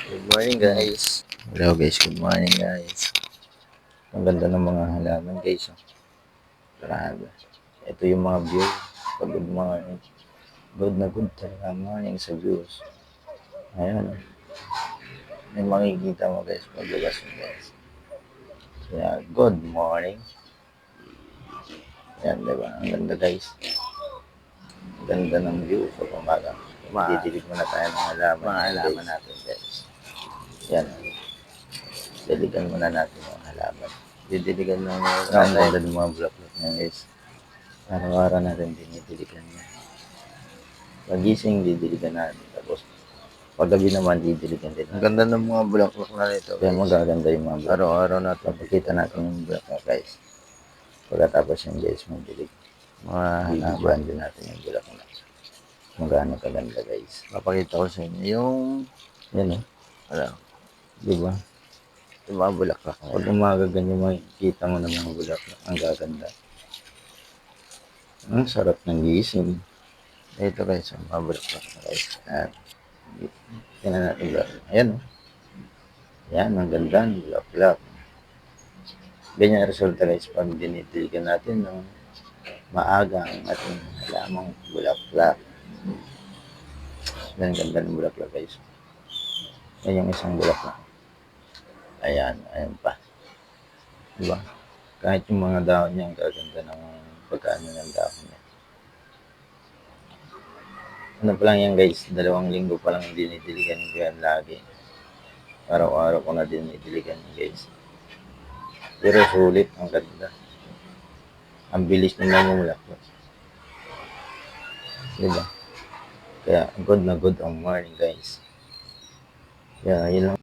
Good morning guys. Hello guys, good morning guys. Ang ganda ng mga halaman guys. Oh. Grabe. Ito yung mga view. Pag good morning. Good na good talaga morning sa views. Ayan. Oh. May makikita mo guys paglabas mo guys. Kaya good morning. Ayan diba? Ang ganda guys. Ang ganda ng view pag umaga. Didilig muna tayo ng halaman. Mga halaman natin guys. Yan. Diligan muna natin yung halaman. Didiligan lang yung ang ganda ng mga bulaklak niya guys. Araw-araw natin dinidiligan niya. Pagising, didiligan natin. Tapos, paggabi naman, didiligan din. Ang ganda ng mga bulaklak na nito. Kaya magaganda yung mga bulaklak. Araw-araw natin. Papakita natin yung bulaklak guys. Pagkatapos yung guys, magdilig. Mga halaman din natin yung bulaklak. Magano kaganda guys. Papakita ko sa inyo yung, yan o. Ano? Diba? Yung mga bulaklak. Pag umaga ganyan, makikita mo ng mga bulaklak. Ang gaganda. Ang sarap ng gising. Ito guys, ang mga bulaklak guys. Tingnan natin ba? Ayan. Ayan, ang ganda ng bulaklak. Ganyan ang resulta guys pag dinitiligan natin ng maaga ang ating halamang bulaklak. Ang ganda ng bulaklak guys. Ayan yung isang bulaklak. Ayan, ayan pa. Diba? Kahit yung mga dahon niya, ang gaganda ng pagkaano ng dahon niya. Ano pa lang yan guys, 2 linggo pa lang dinidiligan ko yan lagi. Araw-araw ko na dinidiligan yan guys. Pero sulit, ang ganda. Ang bilis nila mamulaklak. Diba? Kaya good na good ang morning guys. Kaya yun lang.